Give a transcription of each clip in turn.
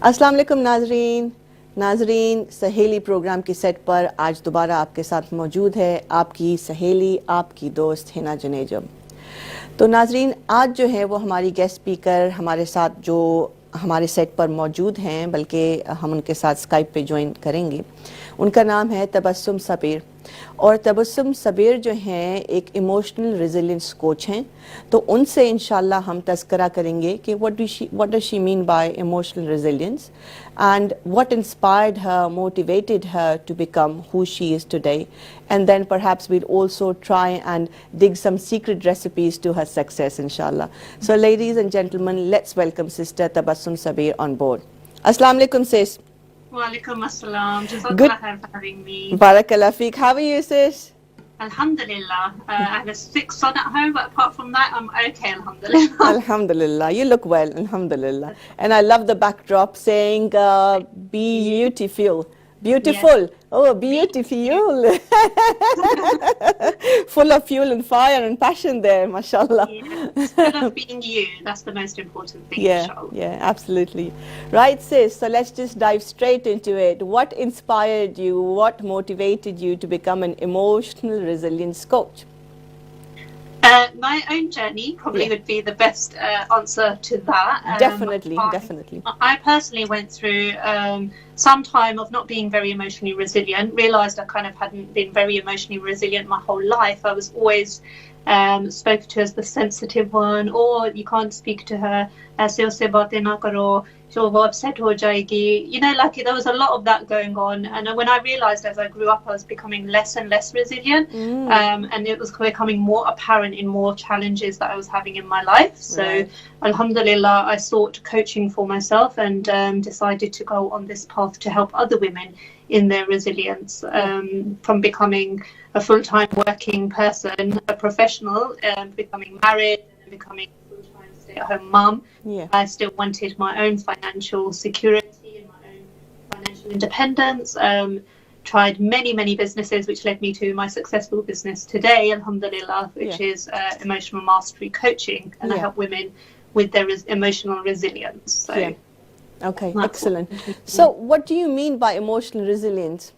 अस्सलाम वालेकुम नाजरीन सहेली प्रोग्राम की सेट पर आज दोबारा आपके साथ मौजूद है आपकी सहेली आपकी दोस्त हिना जुनेजम। तो नाजरीन आज जो है वो हमारी गेस्ट स्पीकर हमारे साथ जो हमारे सेट पर मौजूद हैं, बल्कि हम उनके साथ स्काइप पे ज्वाइन करेंगे। उनका नाम है तबस्सुम सबीर और तबस्सुम सबीर जो हैं एक इमोशनल रेजिलियंस कोच हैं। तो उनसे इंशाल्लाह हम तज़किरा करेंगे कि what does she mean by emotional resilience and what inspired her, motivated her to become who she is today. And then perhaps we'll also try and dig some secret recipes to her success, inshallah. So ladies and gentlemen, let's welcome Sister Tabassum Sabir on board. Assalamu alaikum, sis. Wa alaikum assalam. Good. Jazakallah for having me. Barakallah feek. How are you, sis? Alhamdulillah. I have a sick son at home, but apart from that, I'm okay, alhamdulillah. Alhamdulillah. You look well, alhamdulillah. And I love the backdrop saying, beautiful. Beautiful. Yes. Oh, beautiful. Full of fuel and fire and passion there, mashallah. Yes. Full of being you. That's the most important thing, inshallah. Yeah, absolutely. Right, sis. So let's just dive straight into it. What inspired you? What motivated you to become an emotional resilience coach? My own journey probably would be the best answer to that. Definitely. I personally went through some time of not being very emotionally resilient, realised I kind of hadn't been very emotionally resilient my whole life. I was always spoken to as the sensitive one, or you can't speak to her, aise usse baatein na karo, so wo upset ho jayegi. You know, like there was a lot of that going on. And when I realised as I grew up, I was becoming less and less resilient. And it was becoming more apparent in more challenges that I was having in my life. So alhamdulillah, I sought coaching for myself and decided to go on this path to help other women in their resilience, from becoming a full-time working person, a professional, becoming married, and becoming a full-time stay-at-home mum. I still wanted my own financial security and my own financial independence. Tried many businesses, which led me to my successful business today, alhamdulillah, which is emotional mastery coaching, and I help women with their emotional resilience. So okay, excellent. So what do you mean by emotional resilience?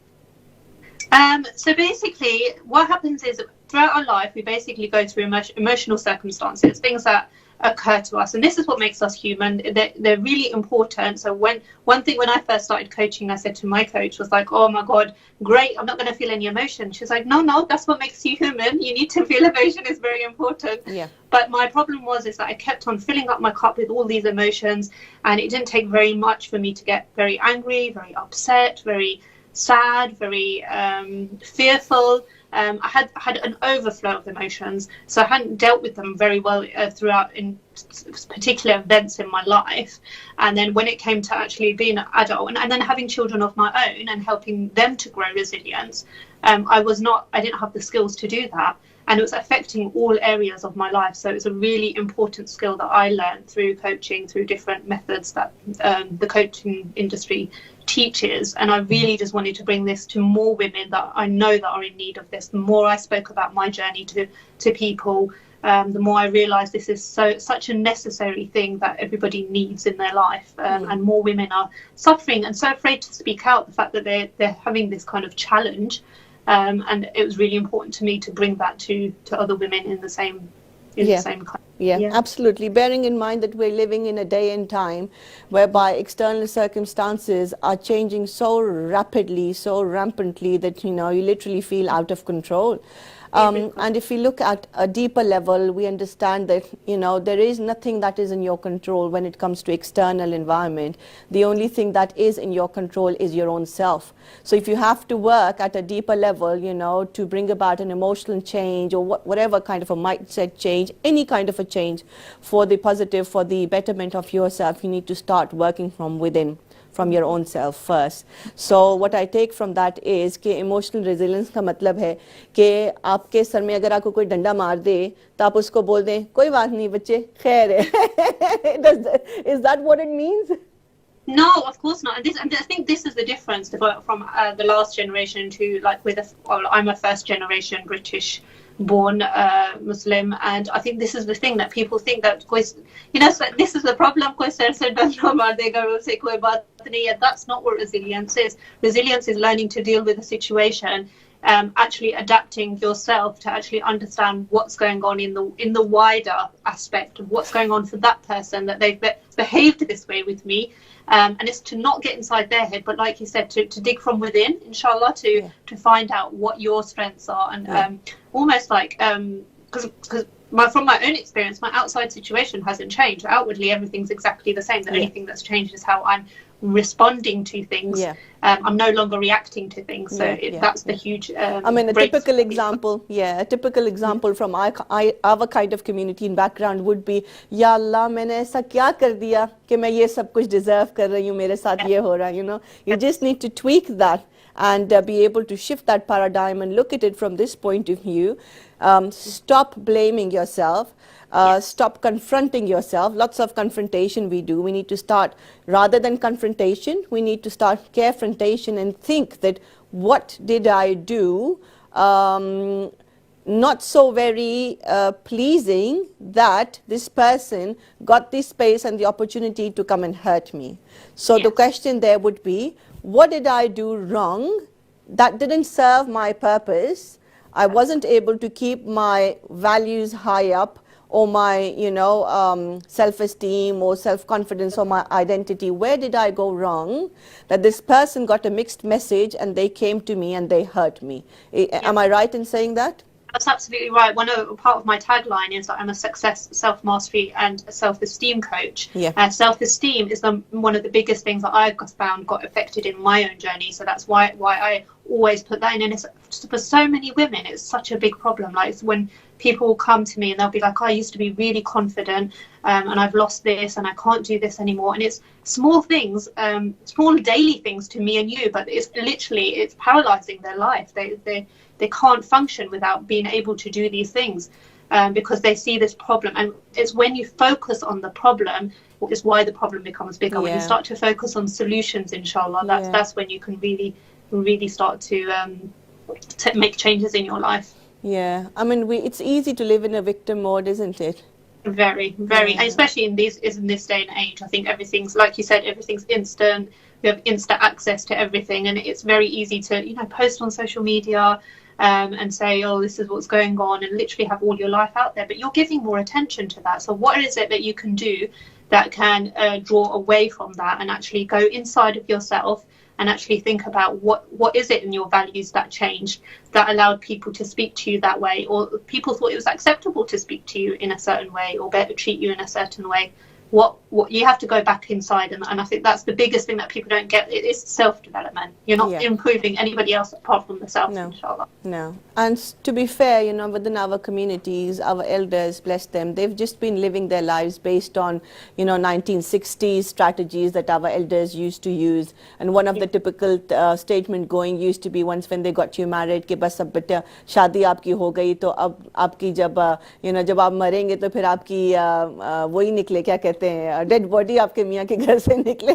So basically what happens is throughout our life we basically go through emotional circumstances, things that occur to us, and this is what makes us human. They're really important. So when I first started coaching, I said to my coach, was like, oh my god, great, I'm not going to feel any emotion. She's like, no, that's what makes you human. You need to feel emotion. Is very important. But my problem is that I kept on filling up my cup with all these emotions, and it didn't take very much for me to get very angry, very upset, very sad, very fearful. I had an overflow of emotions, so I hadn't dealt with them very well throughout in particular events in my life. And then when it came to actually being an adult and then having children of my own and helping them to grow resilience, I didn't have the skills to do that, and it was affecting all areas of my life. So it's a really important skill that I learned through coaching, through different methods that the coaching industry teaches. And I really just wanted to bring this to more women that I know that are in need of this. The more I spoke about my journey to people, the more I realized this is such a necessary thing that everybody needs in their life. And more women are suffering and so afraid to speak out, the fact that they're having this kind of challenge. And it was really important to me to bring that to other women in the same kind. Absolutely. Bearing in mind that we're living in a day and time whereby external circumstances are changing so rapidly, so rampantly that you literally feel out of control. And if we look at a deeper level, we understand that there is nothing that is in your control when it comes to external environment. The only thing that is in your control is your own self. So if you have to work at a deeper level, to bring about an emotional change or whatever kind of a mindset change, any kind of a change for the positive, for the betterment of yourself, you need to start working from within, from your own self first. So what I take from that is कि emotional resilience का मतलब है कि आपके sir में अगर आपको कोई डंडा मार दे तो आप उसको बोल दें कोई बात नहीं बच्चे खैर है. Is that what it means? No, of course not. And I think this is the difference from the last generation to I'm a first generation British born Muslim, and I think this is the thing that people think that this is the problem. destiny, and that's not what resilience is. Resilience is learning to deal with a situation, actually adapting yourself to actually understand what's going on in the wider aspect of what's going on for that person, that they've behaved this way with me. And it's to not get inside their head, but like you said, to dig from within, inshallah, to find out what your strengths are, and almost like because from my own experience, my outside situation hasn't changed. Outwardly, everything's exactly the same. The only thing that's changed is how I'm responding to things. I'm no longer reacting to things. So that's the huge. I mean, a typical example, from our kind of community and background would be, Ya Allah, मैंने ऐसा क्या कर दिया कि मैं ये सब कुछ deserve कर रही हूँ, मेरे साथ ये हो रहा है, you know. You just need to tweak that and be able to shift that paradigm and look at it from this point of view. Stop blaming yourself. Stop confronting yourself. Lots of confrontation we do. We need to start, rather than confrontation, we need to start carefrontation and think that what did I do not so very pleasing that this person got this space and the opportunity to come and hurt me. So the question there would be, what did I do wrong that didn't serve my purpose? I wasn't able to keep my values high up, or my, you know, self-esteem or self-confidence or my identity. Where did I go wrong that this person got a mixed message and they came to me and they hurt me? Am I right in saying that? That's absolutely right. Part of my tagline is that I'm a success, self-mastery and a self-esteem coach. Self-esteem is one of the biggest things that I've found got affected in my own journey. So that's why I always put that in. And it's, for so many women, it's such a big problem. Like, it's when people will come to me and they'll be like, I used to be really confident and I've lost this and I can't do this anymore. And it's small things, small daily things to me and you, but it's paralyzing their life. They can't function without being able to do these things because they see this problem. And it's when you focus on the problem is why the problem becomes bigger. When you start to focus on solutions, inshallah, that's when you can really start to make changes in your life. Yeah, I mean, it's easy to live in a victim mode, isn't it? Very, and especially in this day and age. I think everything's, like you said, everything's instant. We have instant access to everything, and it's very easy to, you know, post on social media and say, oh, this is what's going on, and literally have all your life out there. But you're giving more attention to that. So what is it that you can do that can draw away from that and actually go inside of yourself and actually think about what is it in your values that changed, that allowed people to speak to you that way, or people thought it was acceptable to speak to you in a certain way or better treat you in a certain way. What you have to go back inside, and I think that's the biggest thing that people don't get. It is self-development. You're not improving anybody else apart from yourself, inshallah. No. And to be fair, you know, within our communities, our elders, bless them, they've just been living their lives based on, you know, 1960s strategies that our elders used to use. And one of the typical statement going used to be, once when they got you married, कि बस अब बेटा शादी आपकी हो गई तो अब आपकी जब you know, जब आप मरेंगे तो फिर आपकी वही निकले, क्या कहते हैं, डेड बॉडी आपके मियाँ के घर से निकले.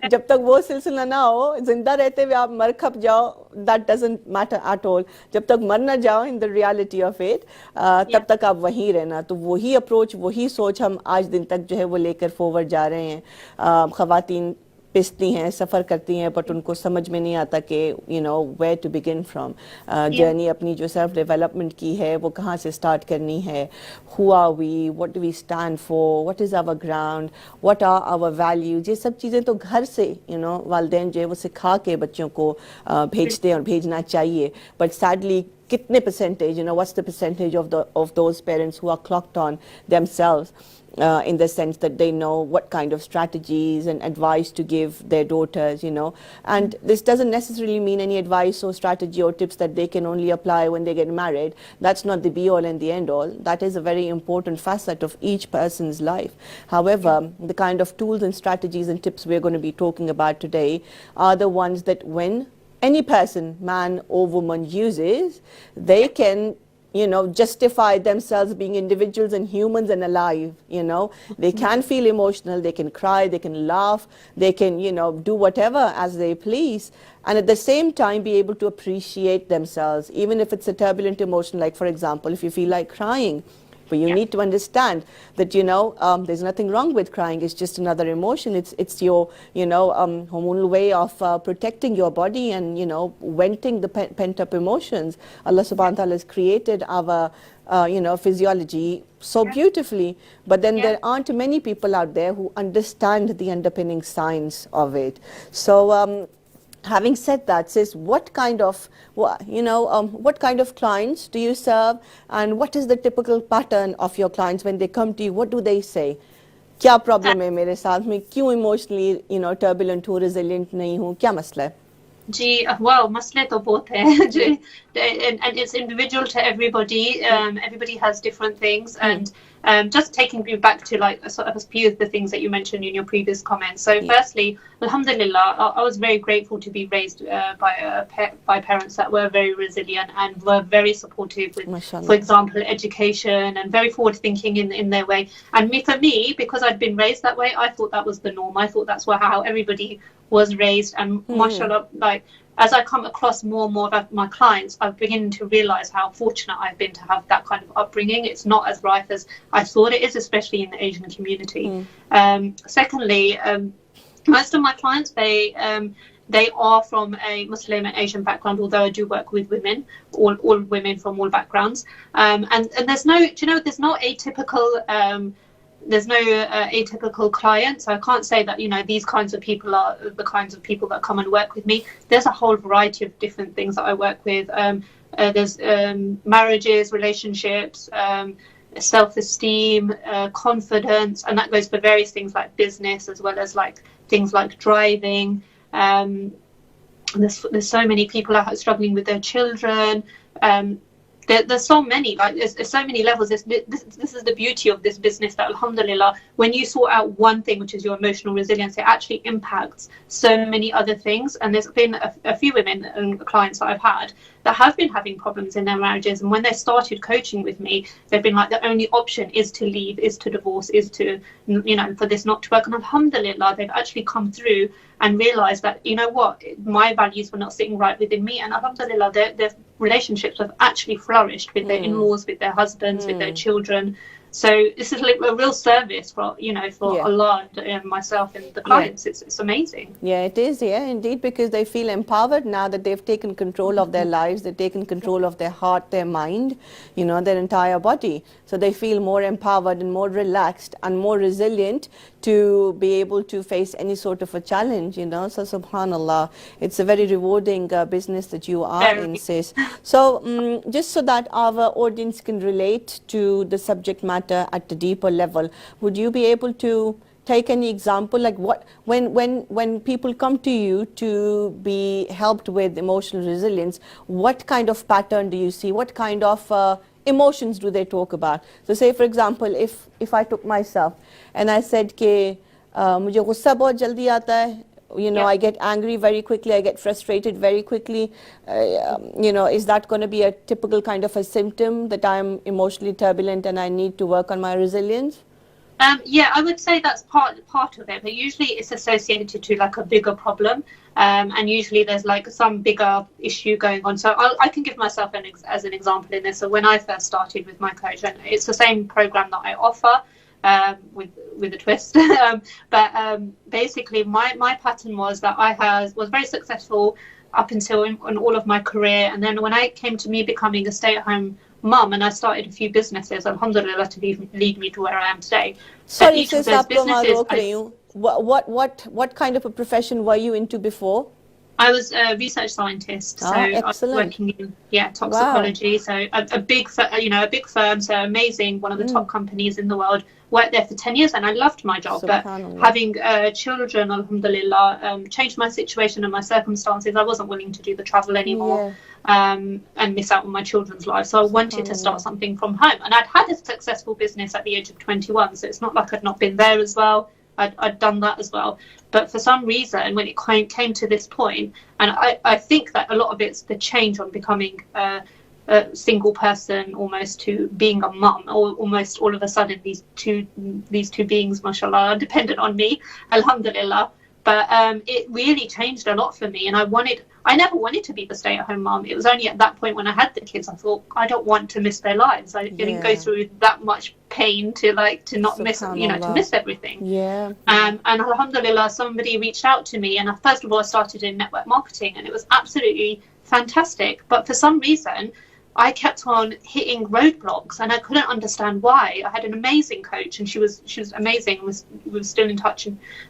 जब तक वो सिलसिला ना हो, जिंदा रहते हुए आप मर खप जाओ, that doesn't matter at all. जब तक मर ना जाओ in the reality of it, तब तक आप वहीं रहना. तो वही अप्रोच, वही सोच हम आज दिन तक जो है वो लेकर फॉरवर्ड जा रहे हैं. ख़वातीन पिसती हैं, सफ़र करती हैं, बट उनको समझ में नहीं आता कि you know where to begin from. Journey अपनी जो सेल्फ डेवलपमेंट की है वो कहाँ से स्टार्ट करनी है. Who are we, what do we stand for, what is our ground, what are our values. ये सब चीज़ें तो घर से यू नो वालिदैन जो है वो सिखा के बच्चों को भेजते हैं और भेजना चाहिए. बट सैडली कितने percentage, you know, what's the percentage of those parents who are clocked on themselves in the sense that they know what kind of strategies and advice to give their daughters, you know. And this doesn't necessarily mean any advice or strategy or tips that they can only apply when they get married. That's not the be all and the end all. That is a very important facet of each person's life. However, the kind of tools and strategies and tips we're going to be talking about today are the ones that when any person, man or woman, uses, they can, you know, justify themselves being individuals and humans and alive, you know. They can feel emotional, they can cry, they can laugh, they can, you know, do whatever as they please, and at the same time be able to appreciate themselves, even if it's a turbulent emotion. Like, for example, if you feel like crying, But you need to understand that, there's nothing wrong with crying. It's just another emotion. It's your, hormonal way of protecting your body and, venting the pent-up emotions. Allah subhanahu wa ta'ala has created our, physiology so beautifully. But then there aren't many people out there who understand the underpinning science of it. So, having said that, sis, what kind of clients do you serve, and what is the typical pattern of your clients when they come to you? What do they say? क्या problem है मेरे साथ में, क्यों emotionally turbulent हूँ, resilient नहीं हूँ, क्या मसला है? जी, well, मसले तो बहुत हैं, and it's individual to everybody. Everybody has different things, and just taking you back to like a few of the things that you mentioned in your previous comments. So, firstly, alhamdulillah, I was very grateful to be raised by parents that were very resilient and were very supportive with, for example, education, and very forward-thinking in their way. And for me, because I'd been raised that way, I thought that was the norm. I thought that's how everybody was raised, and mashallah, like as I come across more and more of my clients, I'm beginning to realize how fortunate I've been to have that kind of upbringing. It's not as rife as I thought it is, especially in the Asian community. Secondly, most of my clients, they are from a Muslim and Asian background, although I do work with women, all women from all backgrounds. And there's no, there's no atypical client, so I can't say that these kinds of people are the kinds of people that come and work with me. There's a whole variety of different things that I work with. There's marriages, relationships, self-esteem, confidence, and that goes for various things like business as well as like things like driving. There's so many people out struggling with their children. There's so many, like there's so many levels. This is the beauty of this business, that alhamdulillah, when you sort out one thing, which is your emotional resilience, it actually impacts so many other things. And there's been a few women and clients that I've had that have been having problems in their marriages, and when they started coaching with me, they've been like, the only option is to leave, is to divorce, is to, for this not to work. And alhamdulillah, they've actually come through and realized that, my values were not sitting right within me, and alhamdulillah, their relationships have actually flourished with their in-laws, with their husbands, with their children. So this is a real service for Allah and myself and the clients. It's amazing. Yeah, it is. Yeah, indeed, because they feel empowered now that they've taken control of their lives, they've taken control of their heart, their mind, their entire body. So they feel more empowered and more relaxed and more resilient to be able to face any sort of a challenge, So subhanallah, it's a very rewarding business that you are in, sis. So just so that our audience can relate to the subject matter at a deeper level, would you be able to take any example, like when people come to you to be helped with emotional resilience, what kind of pattern do you see? What kind of emotions do they talk about? So say, for example, if I took myself and I said कि मुझे गुस्सा बहुत जल्दी आता है, I get angry very quickly, I get frustrated very quickly, is that going to be a typical kind of a symptom that I'm emotionally turbulent and I need to work on my resilience? Yeah, I would say that's part of it, but usually it's associated to like a bigger problem, and usually there's like some bigger issue going on. So I can give myself as an example in this. So when I first started with my coach, and it's the same program that I offer with a twist, but basically my pattern was that I was very successful up until in all of my career, and then when I came to me becoming a stay-at-home mum, and I started a few businesses, alhamdulillah, to lead me to where I am today. Sorry, sis, what kind of a profession were you into before? I was a research scientist, so I was working in toxicology. So a big firm, so amazing, one of the top companies in the world. Worked there for 10 years, and I loved my job. But having children, alhamdulillah, changed my situation and my circumstances. I wasn't willing to do the travel anymore, and miss out on my children's lives. So I wanted to start something from home, and I'd had a successful business at the age of 21. So it's not like I'd not been there as well. I'd done that as well. But for some reason, when it came to this point, and I think that a lot of it's the change on becoming a single person almost to being a mum, or almost all of a sudden these two beings, mashallah, are dependent on me, alhamdulillah. But it really changed a lot for me, and I never wanted to be the stay-at-home mom. It was only at that point when I had the kids I thought, I don't want to miss their lives. I didn't go through that much pain to not miss, to miss everything. Yeah. And alhamdulillah, somebody reached out to me, and first of all I started in network marketing, and it was absolutely fantastic. But for some reason I kept on hitting roadblocks, and I couldn't understand why. I had an amazing coach, and she was amazing. We were still in touch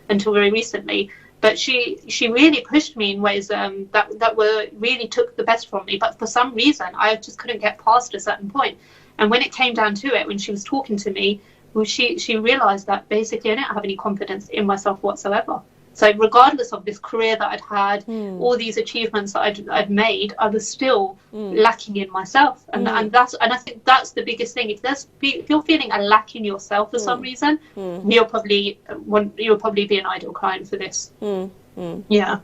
until very recently. But she really pushed me in ways that were really took the best from me. But for some reason, I just couldn't get past a certain point. And when it came down to it, when she was talking to me, she realised that basically I didn't have any confidence in myself whatsoever. So regardless of this career that I'd had, all these achievements that I'd made, I was still lacking in myself. And I think that's the biggest thing. If you're feeling a lack in yourself for some reason, you'll probably be an ideal client for this. Yeah.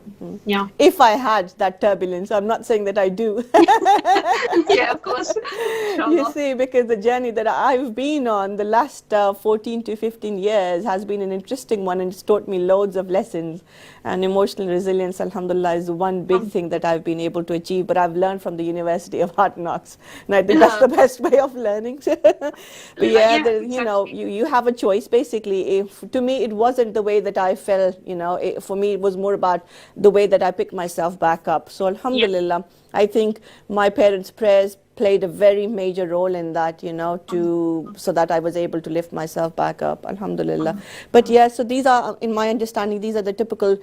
If I had that turbulence, I'm not saying that I do. Yeah, of course. You see, because the journey that I've been on the last 14 to 15 years has been an interesting one, and it's taught me loads of lessons. And emotional resilience, alhamdulillah, is one big thing that I've been able to achieve. But I've learned from the University of Hard Knocks, and I think that's the best way of learning. But exactly. you have a choice. Basically, to me, it wasn't the way that I felt. For me, it was more about the way that I picked myself back up. So alhamdulillah, I think my parents' prayers played a very major role in that, so that I was able to lift myself back up, alhamdulillah. But yeah, so these are, in my understanding, these are the typical,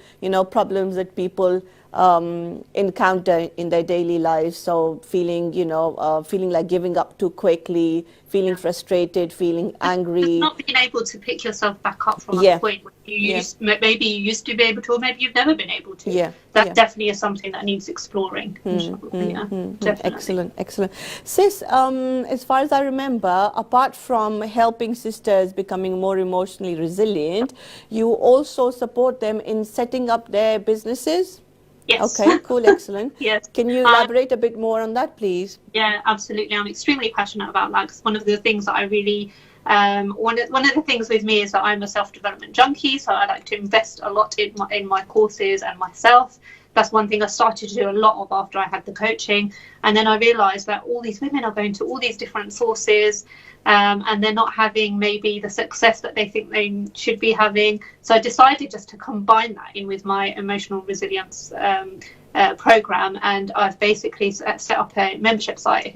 problems that people encounter in their daily lives. So feeling like giving up too quickly, feeling frustrated, feeling angry. Just not being able to pick yourself back up from a point where maybe you used to be able to, or maybe you've never been able to. That definitely is something that needs exploring. Definitely. Excellent. Sis, as far as I remember, apart from helping sisters becoming more emotionally resilient, you also support them in setting up their businesses? Yes. Okay, cool, excellent. Yes. Can you elaborate a bit more on that, please? Yeah, absolutely. I'm extremely passionate about that, because one of the things that I really, one of the things with me is that I'm a self-development junkie, so I like to invest a lot in my courses and myself. That's one thing I started to do a lot of after I had the coaching. And then I realised that all these women are going to all these different sources, and they're not having maybe the success that they think they should be having. So I decided just to combine that in with my emotional resilience program, and I've basically set up a membership site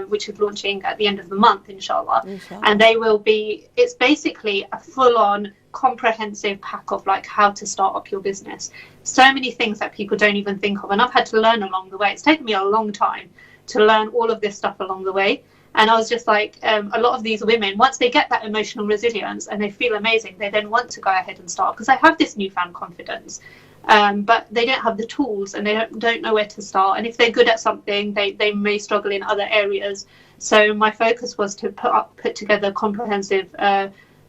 which is launching at the end of the month, inshallah. And it's basically a full-on comprehensive pack of like how to start up your business. So many things that people don't even think of, and I've had to learn along the way. It's taken me a long time to learn all of this stuff along the way. And I was just like, a lot of these women, once they get that emotional resilience and they feel amazing, they then want to go ahead and start, because they have this newfound confidence. But they don't have the tools, and they don't know where to start. And if they're good at something, they may struggle in other areas. So my focus was to put together a comprehensive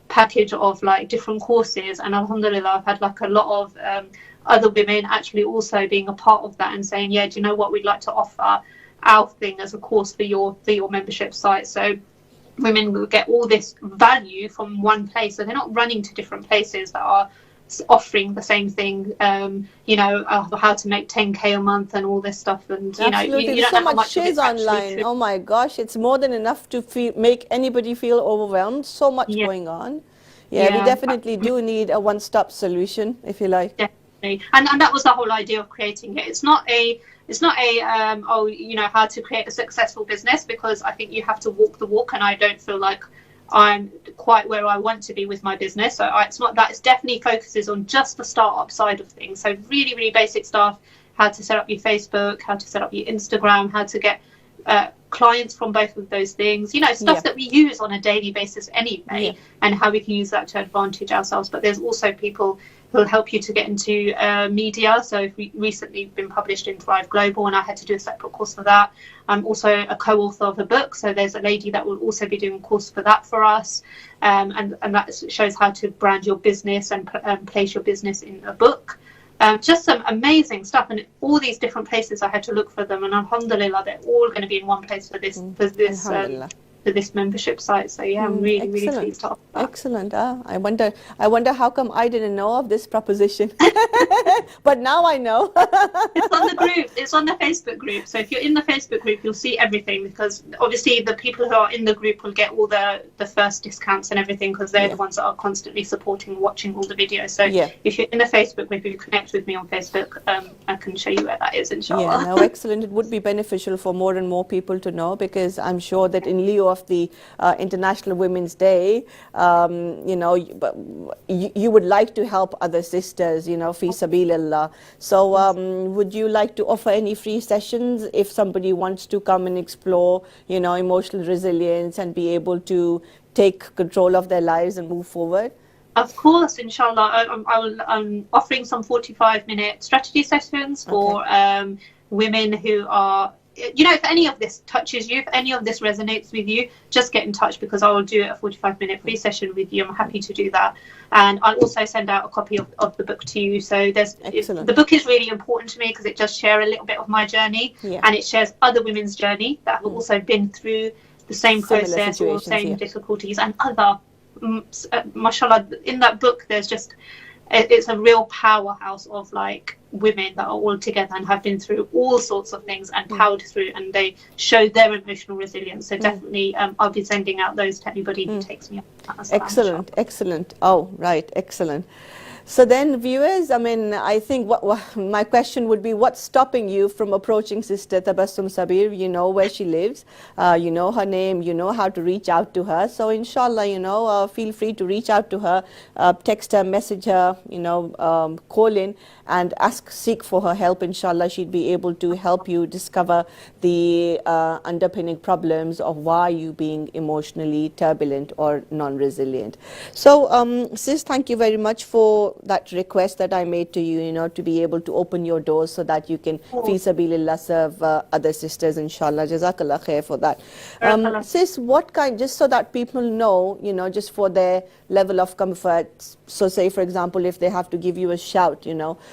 package of like different courses. And alhamdulillah, I've had like a lot of other women actually also being a part of that and saying, yeah, do you know what, we'd like to offer our thing as a course for your membership site. So women will get all this value from one place, so they're not running to different places that are offering the same thing, how to make 10k a month and all this stuff. And you don't so know how much shares online. Oh my gosh, it's more than enough to make anybody feel overwhelmed. So much going on. We definitely do need a one-stop solution, if you like. Definitely. And that was the whole idea of creating it. It's not how to create a successful business, because I think you have to walk the walk, and I don't feel like I'm quite where I want to be with my business. So it's not that. It definitely focuses on just the startup side of things. So really, really basic stuff: how to set up your Facebook, how to set up your Instagram, how to get clients from both of those things. Stuff that we use on a daily basis anyway, and how we can use that to advantage ourselves. But there's also people who'll help you to get into media. So we recently been published in Thrive Global, and I had to do a separate course for that. I'm also a co-author of a book, so there's a lady that will also be doing a course for that for us, and that shows how to brand your business and place your business in a book. Just some amazing stuff, and all these different places I had to look for them, and alhamdulillah, they're all going to be in one place for this for this membership site. So yeah, I'm really pleased to offer that. Excellent. I wonder how come I didn't know of this proposition. But now I know. It's on the group. It's on the Facebook group. So if you're in the Facebook group, you'll see everything, because obviously the people who are in the group will get all the first discounts and everything, because they're the ones that are constantly supporting, watching all the videos. So if you're in the Facebook group, if you connect with me on Facebook, I can show you where that is, inshallah. Yeah, no, excellent. It would be beneficial for more and more people to know, because I'm sure that in lieu of the International Women's Day, you would like to help other sisters, fi sabilillah. So would you like to offer any free sessions if somebody wants to come and explore, emotional resilience and be able to take control of their lives and move forward? Of course, inshallah. I'm offering some 45-minute strategy sessions for women who are, if any of this touches you, if any of this resonates with you, just get in touch, because I will do a 45-minute free session with you. I'm happy to do that. And I'll also send out a copy of the book to you. So the book is really important to me, because it does share a little bit of my journey, and it shares other women's journey that have also been through the same process or same difficulties, and other, mashallah, in that book there's just, it's a real powerhouse of like women that are all together and have been through all sorts of things and powered through, and they show their emotional resilience. So definitely I'll be sending out those to anybody who takes me up. Excellent. Oh, right, excellent. So then, viewers, I think what my question would be, what's stopping you from approaching Sister Tabassum Sabir? You know where she lives, you know her name, you know how to reach out to her. So inshallah, feel free to reach out to her, text her, message her, call in and seek for her help. Inshallah, she'd be able to help you discover the underpinning problems of why you being emotionally turbulent or non-resilient. So, sis, thank you very much for that request that I made to you, to be able to open your doors so that you can fi sabilillah serve other sisters, inshallah. Jazakallah khair for that. Sis, what kind, just so that people know, just for their level of comfort, so say for example, if they have to give you a shout,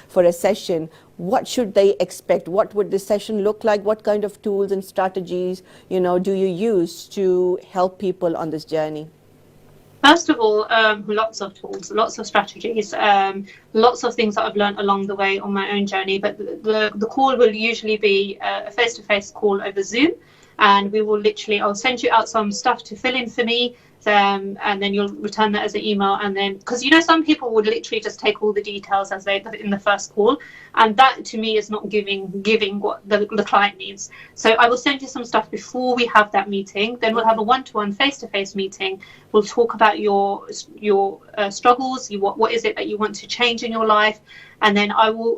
for a session, what should they expect? What would the session look like? What kind of tools and strategies, do you use to help people on this journey? First of all, lots of tools, lots of strategies, lots of things that I've learned along the way on my own journey. But the call will usually be a face-to-face call over Zoom, and I'll send you out some stuff to fill in for me. And then you'll return that as an email, and then, because some people would literally just take all the details as they in the first call, and that to me is not giving what the client needs. So I will send you some stuff before we have that meeting. Then we'll have a one-to-one face-to-face meeting. We'll talk about your struggles, what is it that you want to change in your life, and then I will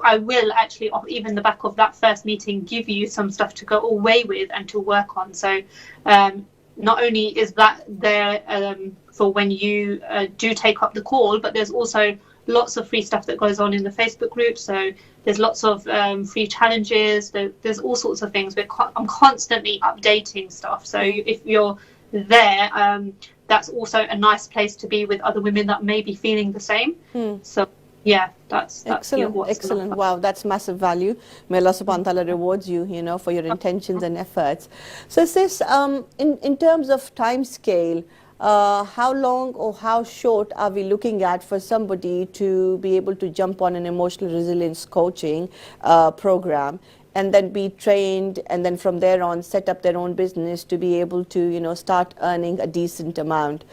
actually, even the back of that first meeting, give you some stuff to go away with and to work on. So not only is that there for when you do take up the call, but there's also lots of free stuff that goes on in the Facebook group. So there's lots of free challenges. There's all sorts of things. I'm constantly updating stuff. So if you're there, that's also a nice place to be with other women that may be feeling the same. So yeah, that's excellent. Wow, that's massive value. May Allah subhanahu wa ta'ala rewards you, for your intentions and efforts. So sis, in terms of time scale, how long or how short are we looking at for somebody to be able to jump on an emotional resilience coaching program and then be trained, and then from there on set up their own business to be able to, start earning a decent amount,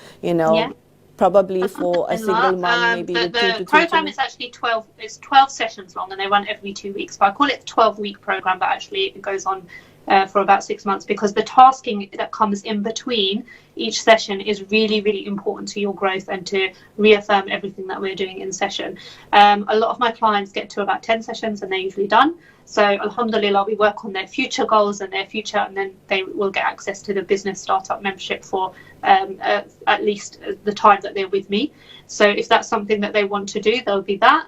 Probably for a single mom, maybe with 2 to 3 The program children. is actually 12. It's 12 sessions long, and they run every 2 weeks. But I call it a 12-week program, but actually it goes on for about 6 months, because the tasking that comes in between each session is really, really important to your growth and to reaffirm everything that we're doing in session. A lot of my clients get to about 10 sessions and they're usually done. So alhamdulillah, we work on their future goals and their future, and then they will get access to the business startup membership for at least the time that they're with me. So if that's something that they want to do, there'll be that.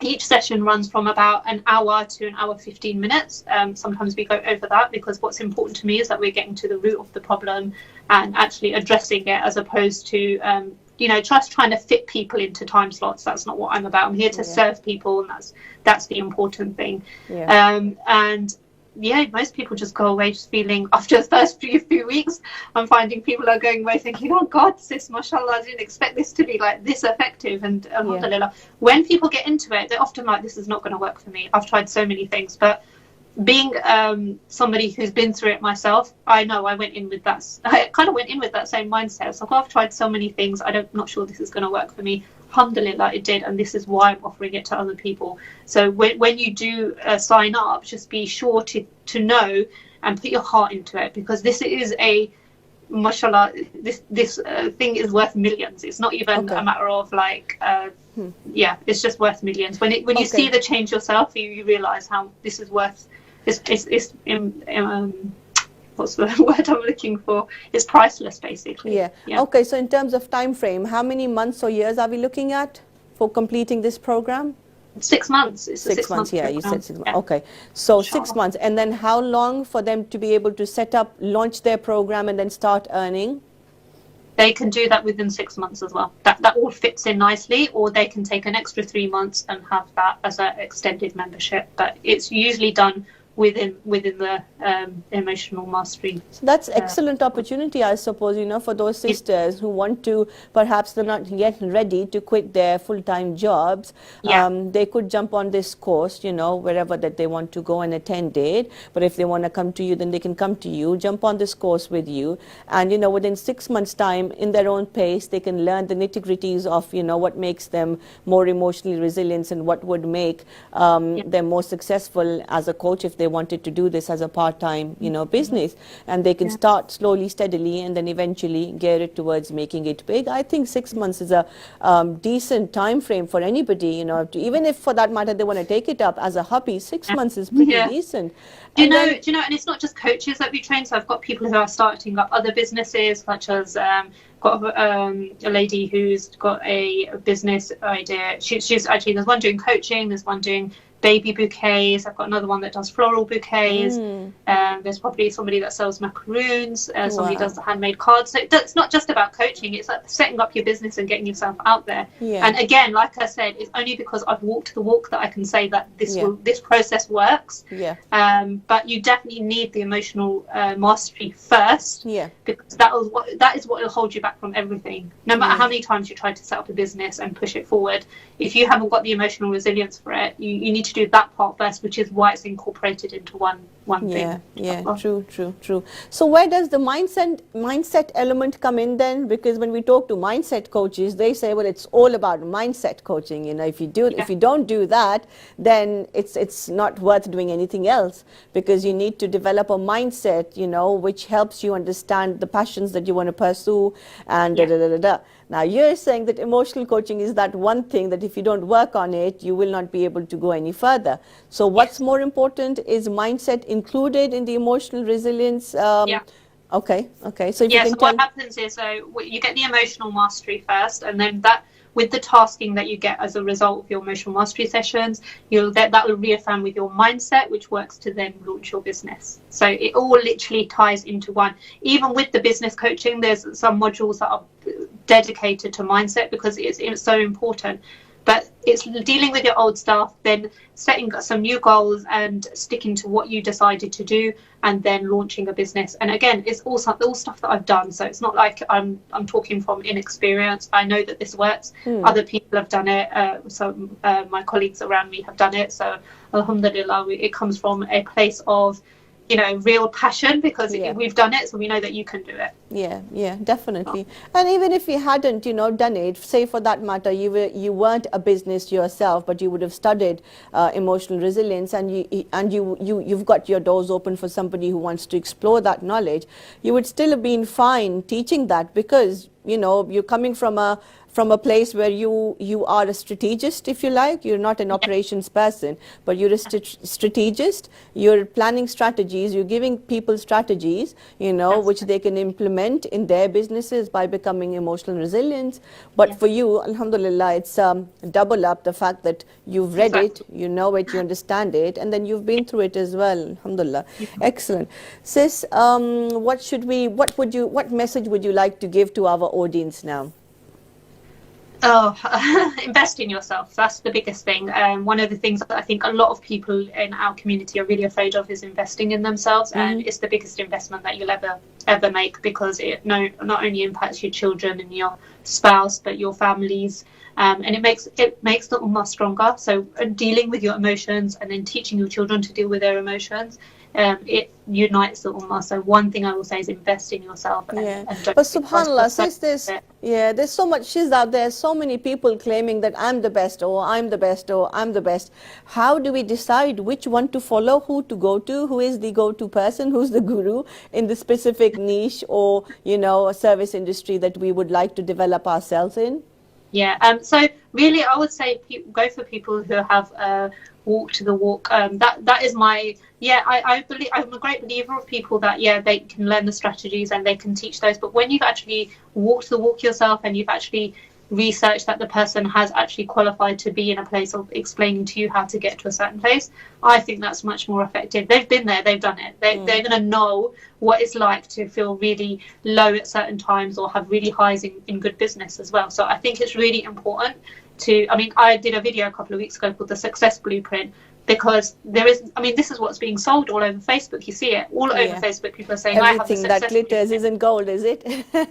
Each session runs from about an hour to an hour 15 minutes. Sometimes we go over that, because what's important to me is that we're getting to the root of the problem and actually addressing it, as opposed to just trying to fit people into time slots. That's not what I'm about. I'm here to serve people, and that's the important thing. And yeah, most people just go away just feeling, after the first few weeks, I'm finding people are going away thinking, oh God, sis, mashallah, I didn't expect this to be like this effective. And alhamdulillah, when people get into it, they're often like, this is not going to work for me. I've tried so many things. But being somebody who's been through it myself, I know I kind of went in with that same mindset. So I've tried so many things, I'm not sure this is going to work for me. Alhamdulillah, it did, and this is why I'm offering it to other people. So when you do sign up, just be sure to know and put your heart into it, because this is mashallah, this thing is worth millions. It's not even a matter of like, it's just worth millions. When you see the change yourself, you realize how this is worth. What's the word I'm looking for? It's priceless, basically. Yeah. Okay, so in terms of time frame, how many months or years are we looking at for completing this program? 6 months. It's 6 months, yeah, you said 6 months. Yeah. Okay, so Inshallah. 6 months. And then how long for them to be able to set up, launch their program and then start earning? They can do that within 6 months as well. That all fits in nicely, or they can take an extra 3 months and have that as an extended membership. But it's usually done within the emotional mastery. So that's excellent opportunity, I suppose, for those sisters who want to, perhaps they're not yet ready to quit their full-time jobs. They could jump on this course, wherever that they want to go and attend it. But if they want to come to you, then they can come to you, jump on this course with you. And, within 6 months' time, in their own pace, they can learn the nitty-gritties of, what makes them more emotionally resilient and what would make them more successful as a coach if they wanted to do this as a part-time, business, and they can start slowly, steadily, and then eventually gear it towards making it big. I think 6 months is a decent time frame for anybody, even if for that matter they want to take it up as a hobby. 6 months is pretty decent. Do you know, and it's not just coaches that we train. So I've got people who are starting up other businesses, such as got a lady who's got a business idea. She's actually, there's one doing coaching, there's one doing baby bouquets. I've got another one that does floral bouquets. There's probably somebody that sells macaroons. Somebody does the handmade cards. So it's not just about coaching. It's like setting up your business and getting yourself out there. And again, like I said, it's only because I've walked the walk that I can say that this process works. But you definitely need the emotional mastery first. Because that is what will hold you back from everything. No matter how many times you try to set up a business and push it forward, if you haven't got the emotional resilience for it, you need to do that part first, which is why it's incorporated into one thing. True. So where does the mindset element come in then? Because when we talk to mindset coaches, they say, well, it's all about mindset coaching. If you don't do that, then it's not worth doing anything else, because you need to develop a mindset, which helps you understand the passions that you want to pursue and Now, you're saying that emotional coaching is that one thing that if you don't work on it, you will not be able to go any further. So what's more important, is mindset included in the emotional resilience? Okay. So if you can what happens is, you get the emotional mastery first, and then that, with the tasking that you get as a result of your emotional mastery sessions, that will reaffirm with your mindset, which works to then launch your business. So it all literally ties into one. Even with the business coaching, there's some modules that are dedicated to mindset, because it's so important. But it's dealing with your old stuff, then setting some new goals and sticking to what you decided to do, and then launching a business. And again, it's all stuff that I've done. So it's not like I'm talking from inexperience. I know that this works. Other people have done it. My colleagues around me have done it. So alhamdulillah, it comes from a place of real passion, because we've done it, so we know that you can do it. Yeah, definitely. And even if you hadn't, done it, say for that matter, you weren't a business yourself, but you would have studied emotional resilience, and you've got your doors open for somebody who wants to explore that knowledge, you would still have been fine teaching that, because you're coming from a place where you are a strategist, if you like. You're not an operations person, but you're a strategist. You're planning strategies. You're giving people strategies, which they can implement in their businesses by becoming emotional resilient. But for you, alhamdulillah, it's double up the fact that you've read it, you know it, you understand it, and then you've been through it as well. Alhamdulillah. Excellent. Sis, what message would you like to give to our audience now? Oh, invest in yourself. That's the biggest thing. One of the things that I think a lot of people in our community are really afraid of is investing in themselves, and it's the biggest investment that you'll ever make, because it not only impacts your children and your spouse, but your families, and it makes the ummah stronger. So dealing with your emotions and then teaching your children to deal with their emotions, it unites the ummah. So one thing I will say is invest in yourself. And don't But subhanallah, says this, there's so much shiz out there, so many people claiming that I'm the best, or I'm the best, or I'm the best. How do we decide which one to follow, who to go to, who is the go-to person, who's the guru in the specific niche or, a service industry that we would like to develop ourselves in? Yeah, so really I would say go for people who have walked the walk. That is my, I believe, I'm a great believer of people that, they can learn the strategies and they can teach those. But when you've actually walked the walk yourself and you've actually researched that the person has actually qualified to be in a place of explaining to you how to get to a certain place, I think that's much more effective. They've been there, they've done it. They're going to know what it's like to feel really low at certain times or have really highs in good business as well. So I think it's really important I did a video a couple of weeks ago called The Success Blueprint, because this is what's being sold all over Facebook. You see it all over Facebook. People are saying, everything that glitters isn't gold, is it?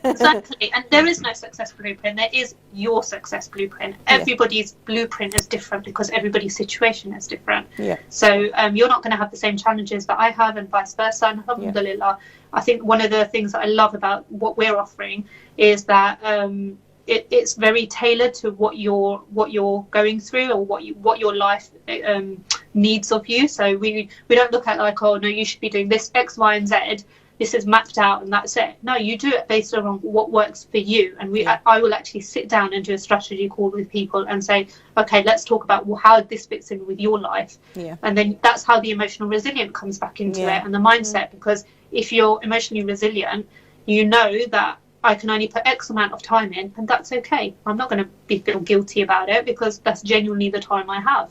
Exactly. And there is no success blueprint. There is your success blueprint. Everybody's blueprint is different because everybody's situation is different. So you're not going to have the same challenges that I have, and vice versa. And alhamdulillah, I think one of the things that I love about what we're offering is that it's very tailored to what you're going through, or what your life needs of you. So we don't look at like, oh no, you should be doing this X, Y, and Z. This is mapped out and that's it. No, you do it based on what works for you. And I will actually sit down and do a strategy call with people and say, okay, let's talk about how this fits in with your life. And then that's how the emotional resilience comes back into it, and the mindset. Because if you're emotionally resilient, you know that I can only put X amount of time in, and that's okay. I'm not going to feel guilty about it, because that's genuinely the time I have.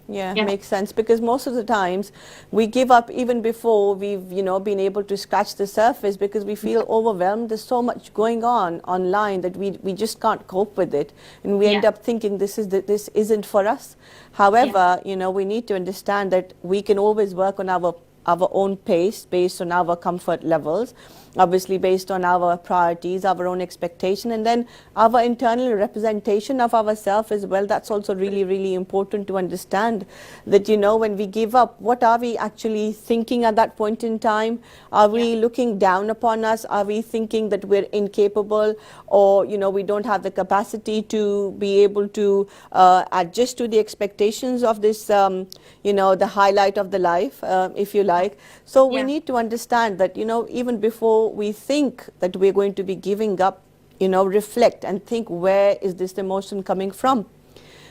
Makes sense, because most of the times we give up even before we've been able to scratch the surface, because we feel overwhelmed. There's so much going on online that we just can't cope with it, and we end up thinking this isn't for us. However, we need to understand that we can always work on our own pace, based on our comfort levels, obviously based on our priorities, our own expectation, and then our internal representation of ourselves as well. That's also really, really important to understand, that when we give up, what are we actually thinking at that point in time? Are we looking down upon us? Are we thinking that we're incapable, or we don't have the capacity to be able to adjust to the expectations of this the highlight of the life, if you like. So we need to understand that even before we think that we're going to be giving up, reflect and think, where is this emotion coming from?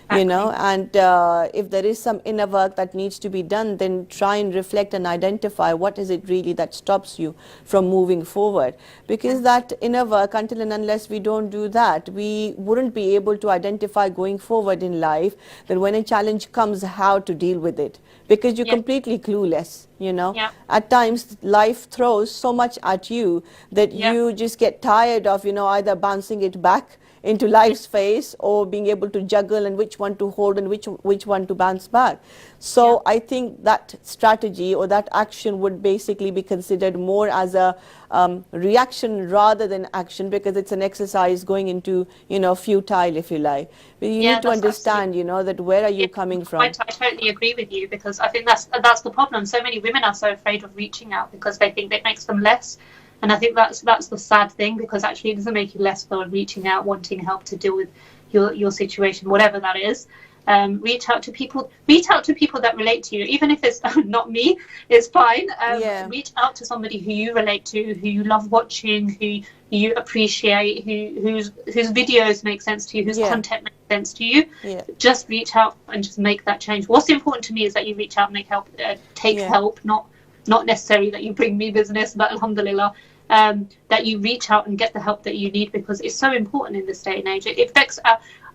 And if there is some inner work that needs to be done, then try and reflect and identify what is it really that stops you from moving forward. Because that inner work, until and unless we don't do that, we wouldn't be able to identify going forward in life, that when a challenge comes, how to deal with it. Because you're completely clueless, At times, life throws so much at you that you just get tired of, either bouncing it back into life's face, or being able to juggle and which one to hold and which one to bounce back. So I think that strategy or that action would basically be considered more as a reaction rather than action, because it's an exercise going into futile, if you like. But you need to understand that where are you coming from. I totally agree with you, because I think that's the problem. So many women are so afraid of reaching out because they think that makes them less. And I think that's the sad thing, because actually it doesn't make you less for reaching out, wanting help to deal with your situation, whatever that is. Reach out to people that relate to you, even if it's not me, it's fine. Reach out to somebody who you relate to, who you love watching, who you appreciate, whose videos make sense to you, whose content makes sense to you. Just reach out and just make that change. What's important to me is that you reach out and make help, take help, not necessarily that you bring me business, but alhamdulillah, that you reach out and get the help that you need, because it's so important in this day and age. It affects,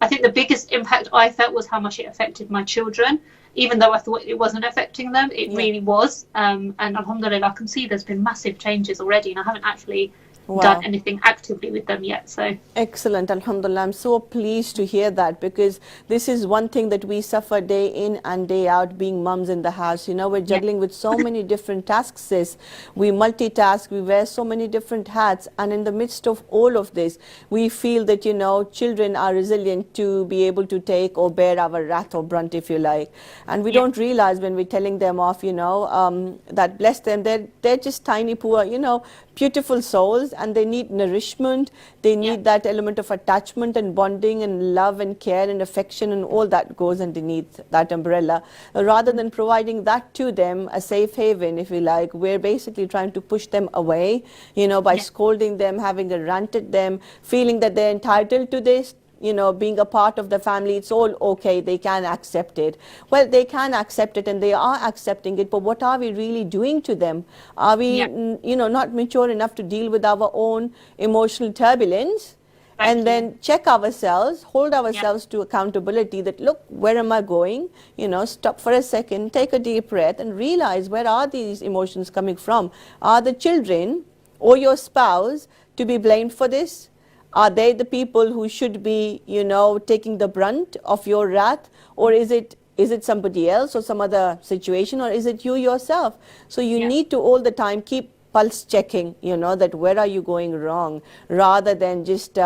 I think the biggest impact I felt was how much it affected my children. Even though I thought it wasn't affecting them, it really was. And alhamdulillah, I can see there's been massive changes already, and I haven't actually done anything actively with them yet. So excellent, alhamdulillah. I'm so pleased to hear that, because this is one thing that we suffer day in and day out, being mums in the house. You know, we're juggling with so many different tasks, sis. We multitask, we wear so many different hats, and in the midst of all of this, we feel that, you know, children are resilient to be able to take or bear our wrath or brunt, if you like. And we don't realize when we're telling them off, you know, that bless them, they're just tiny, poor, you know, beautiful souls, and they need nourishment. They need that element of attachment and bonding and love and care and affection and all that goes underneath that umbrella. Rather than providing that to them, a safe haven, if you like, we're basically trying to push them away, you know, by scolding them, having a rant at them, feeling that they're entitled to this, you know, being a part of the family, it's all okay, they can accept it. Well, they can accept it and they are accepting it, but what are we really doing to them? Are we, you know, not mature enough to deal with our own emotional turbulence? And then check ourselves, hold ourselves to accountability that, look, where am I going? You know, stop for a second, take a deep breath and realize, where are these emotions coming from? Are the children or your spouse to be blamed for this? Are they the people who should be, you know, taking the brunt of your wrath? Or is it somebody else or some other situation, or is it you yourself? So you need to all the time keep pulse checking, you know, that where are you going wrong, rather than just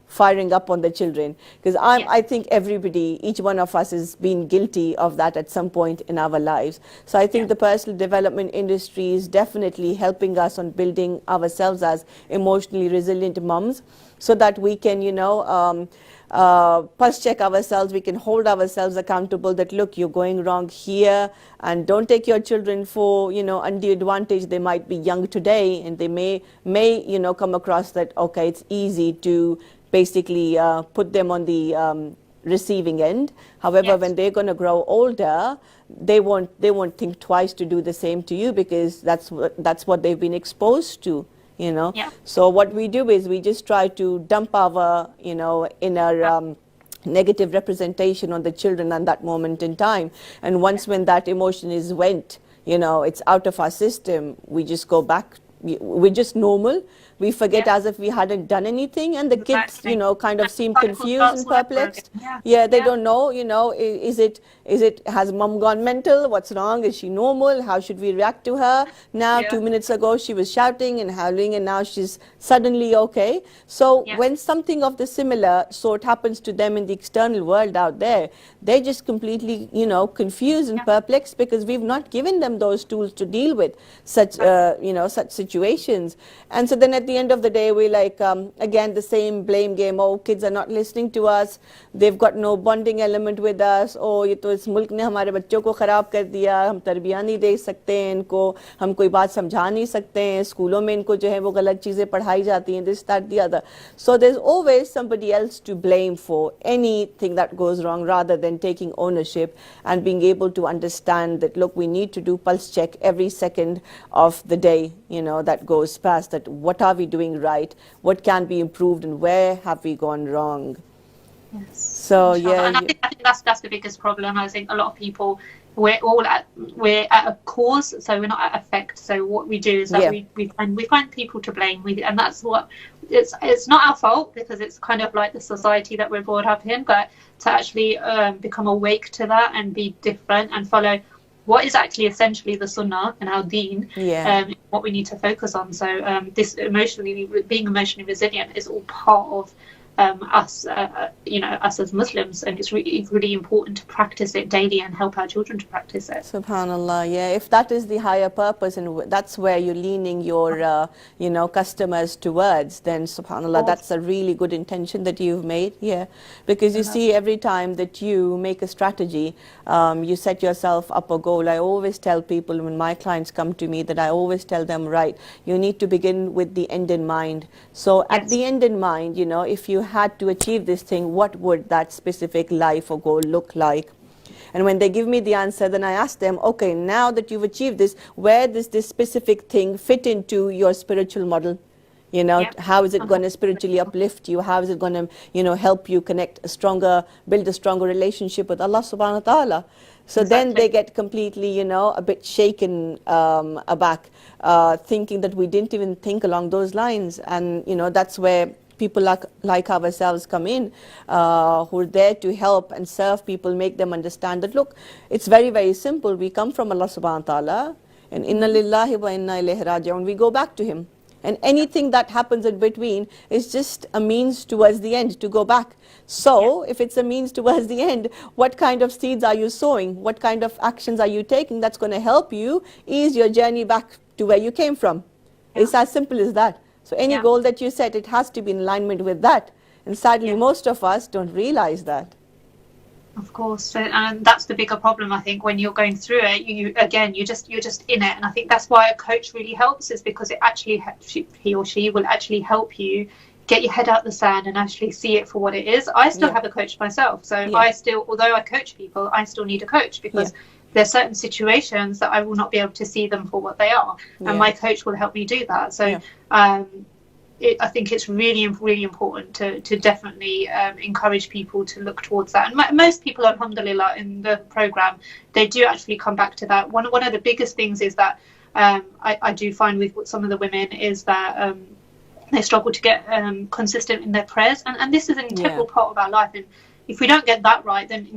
firing up on the children. Because I think everybody, each one of us has been guilty of that at some point in our lives. So I think the personal development industry is definitely helping us on building ourselves as emotionally resilient mums, so that we can, you know, pulse check ourselves, we can hold ourselves accountable that, look, you're going wrong here, and don't take your children for, you know, undue advantage. They might be young today and they may, you know, come across that, okay, it's easy to basically put them on the receiving end. However, when they're going to grow older, they won't think twice to do the same to you, because that's what they've been exposed to. You know, so what we do is we just try to dump our, you know, inner negative representation on the children at that moment in time. And once when that emotion is went, you know, it's out of our system, we just go back, we're just normal. We forget as if we hadn't done anything, and the kids, you know, kind of seem confused and perplexed. They don't know, you know, has mom gone mental? What's wrong? Is she normal? How should we react to her? Now, 2 minutes ago, she was shouting and howling, and now she's suddenly okay. So when something of the similar sort happens to them in the external world out there, they're just completely, you know, confused and perplexed, because we've not given them those tools to deal with such, you know, such situations. And so then at the end of the day, we like, again, the same blame game. Oh, kids are not listening to us. They've got no bonding element with us. Oh, ये तो इस मुल्क ने हमारे बच्चों को खराब कर दिया, हम तरबियत नहीं दे सकते हैं इनको, हम कोई बात समझा नहीं सकते हैं, स्कूलों में इनको जो है वो गलत चीज़ें पढ़ाई जाती हैं, this, that, the other. So there's always somebody else to blame for anything that goes wrong, rather than taking ownership and being able to understand that, look, we need to do pulse check every second of the day, you know, that goes past, that what are we doing right, what can be improved, and where have we gone wrong. So and I think that's the biggest problem. I think a lot of people, we're at a cause, so we're not at effect. So what we do is that we find people to blame, and that's what it's not our fault, because it's kind of like the society that we're brought up in. But to actually become awake to that and be different and follow what is actually essentially the sunnah and our deen, what we need to focus on. So this being emotionally resilient is all part of us, you know, us as Muslims, and it's really important to practice it daily and help our children to practice it. Subhanallah, if that is the higher purpose, and that's where you're leaning your, you know, customers towards, then subhanallah, that's a really good intention that you've made, because you see, every time that you make a strategy, you set yourself up a goal. I always tell people, when my clients come to me, that I always tell them, right, you need to begin with the end in mind. So at the end in mind, you know, if you had to achieve this thing, what would that specific life or goal look like? And when they give me the answer, then I ask them, okay, now that you've achieved this, where does this specific thing fit into your spiritual model? You know, how is it going to spiritually uplift you? How is it going to, you know, help you build a stronger relationship with Allah subhanahu wa ta'ala? So then Exactly. they get completely, a bit shaken aback, thinking that we didn't even think along those lines. And, that's where people like ourselves come in, who are there to help and serve people, make them understand that, look, it's very, very simple. We come from Allah subhanahu wa ta'ala, and inna lillahi wa inna ilayhi raji'un. We go back to Him. And anything that happens in between is just a means towards the end to go back. So if it's a means towards the end, what kind of seeds are you sowing? What kind of actions are you taking that's going to help you ease your journey back to where you came from? It's as simple as that. So any goal that you set, it has to be in alignment with that. And sadly, most of us don't realize that. Of course, and that's the bigger problem. I think when you're going through it, you're just in it, and I think that's why a coach really helps, is because it actually he or she will actually help you get your head out the sand and actually see it for what it is. I still have a coach myself, so I still, although I coach people, I still need a coach because there's certain situations that I will not be able to see them for what they are, and my coach will help me do that. So I think it's really, really important to definitely encourage people to look towards that. And most people, alhamdulillah, in the program, they do actually come back to that. One of the biggest things is that I do find with some of the women is that they struggle to get consistent in their prayers. And this is an integral part of our life. And if we don't get that right, then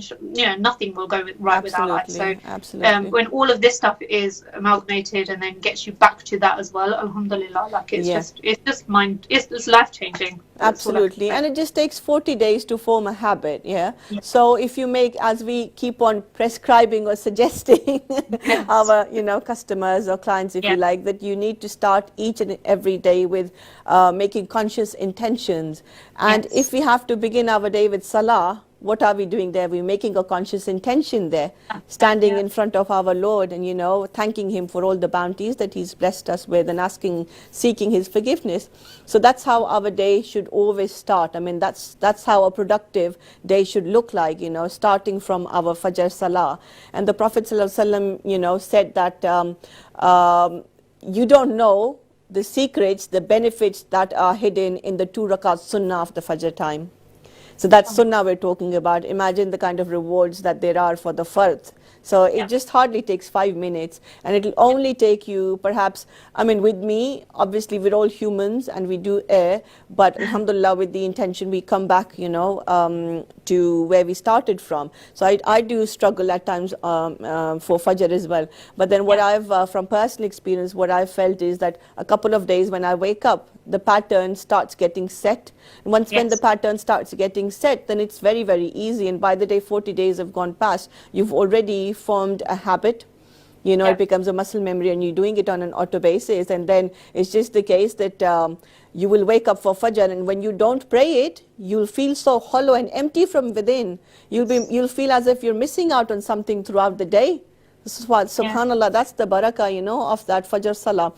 nothing will go right with our life. So when all of this stuff is amalgamated and then gets you back to that as well, alhamdulillah, like it's just life changing. Absolutely. And it just takes 40 days to form a habit. So if you make, as we keep on prescribing or suggesting our customers or clients, if you like, that you need to start each and every day with making conscious intentions. And if we have to begin our day with salah, what are we doing there? We're making a conscious intention there, standing in front of our Lord and, thanking Him for all the bounties that He's blessed us with and seeking His forgiveness. So that's how our day should always start. I mean, that's how a productive day should look like, starting from our Fajr Salah. And the Prophet ﷺ, said that you don't know the secrets, the benefits that are hidden in the 2 rakat sunnah of the Fajr time. So that's sunnah we're talking about. Imagine the kind of rewards that there are for the fard. So it just hardly takes 5 minutes, and it'll only take you perhaps, I mean, with me, obviously we're all humans and we do err, but alhamdulillah, with the intention we come back, to where we started from. So I do struggle at times for Fajr as well. But then what I've, from personal experience, what I've felt is that a couple of days when I wake up, the pattern starts getting set. And once when the pattern starts getting set, then it's very, very easy. And by the day 40 days have gone past, you've already formed a habit. It becomes a muscle memory and you're doing it on an auto basis. And then it's just the case that you will wake up for Fajr, and when you don't pray it, you'll feel so hollow and empty from within. You'll feel as if you're missing out on something throughout the day. This is what, subhanallah, that's the barakah, of that Fajr Salah.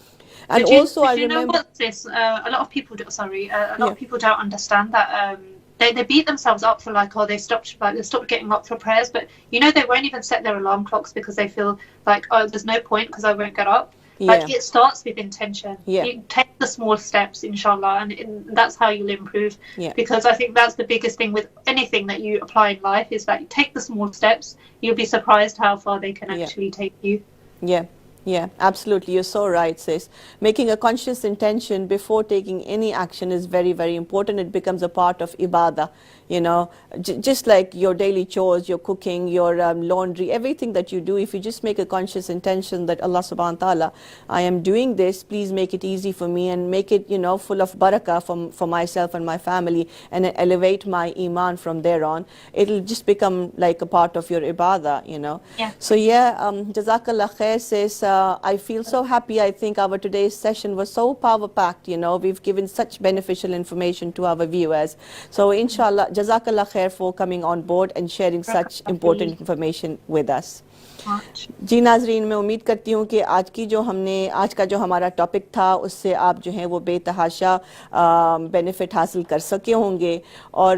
And also I remember, know what this, a lot of people don't understand that they beat themselves up for they stopped getting up for prayers, but they won't even set their alarm clocks because they feel like, oh, there's no point because I won't get up. Like, it starts with intention. You take the small steps, inshallah, and that's how you'll improve. Because I think that's the biggest thing with anything that you apply in life, is that you take the small steps, you'll be surprised how far they can actually take you. Yeah, absolutely. You're so right, sis. Making a conscious intention before taking any action is very, very important. It becomes a part of ibadah, just like your daily chores, your cooking, your laundry, everything that you do. If you just make a conscious intention that Allah subhanahu wa ta'ala, I am doing this, please make it easy for me and make it, full of barakah for myself and my family, and elevate my iman from there on. It'll just become like a part of your ibadah, So jazakallah khair, sis. I feel so happy. I think our today's session was so power-packed, We've given such beneficial information to our viewers. So inshallah, jazakallah khair for coming on board and sharing such important information with us. جی ناظرین، میں امید کرتی ہوں کہ آج کا جو ہمارا ٹاپک تھا اس سے آپ جو ہیں وہ بے تحاشا بینیفٹ حاصل کر سکے ہوں گے، اور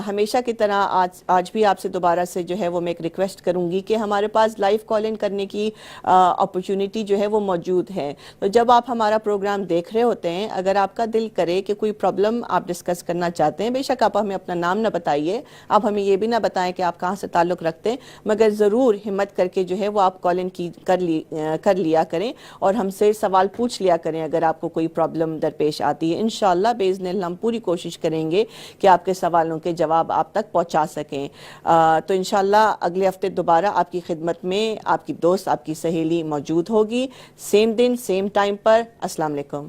ہمیشہ کی طرح آج بھی آپ سے دوبارہ سے جو ہے وہ میں ایک ریکویسٹ کروں گی کہ ہمارے پاس لائیو کال ان کرنے کی اپرچونٹی جو ہے وہ موجود ہے. تو جب آپ ہمارا پروگرام دیکھ رہے ہوتے ہیں، اگر آپ کا دل کرے کہ کوئی پرابلم آپ ڈسکس کرنا چاہتے ہیں، بے شک آپ ہمیں اپنا نام نہ بتائیے، آپ ہمیں یہ بھی نہ بتائیں کہ آپ کہاں سے تعلق رکھتے ہیں، مگر ضرور ہمت کر کے جو ہے وہ آپ کال ان کر لیا کریں اور ہم سے سوال پوچھ لیا کریں اگر آپ کو کوئی پرابلم درپیش آتی ہے. انشاءاللہ باذن اللہ ہم پوری کوشش کریں گے کہ آپ کے سوالوں کے جواب آپ تک پہنچا سکیں. تو انشاءاللہ اگلے ہفتے دوبارہ آپ کی خدمت میں آپ کی دوست، آپ کی سہیلی موجود ہوگی، سیم دن سیم ٹائم پر. السلام علیکم.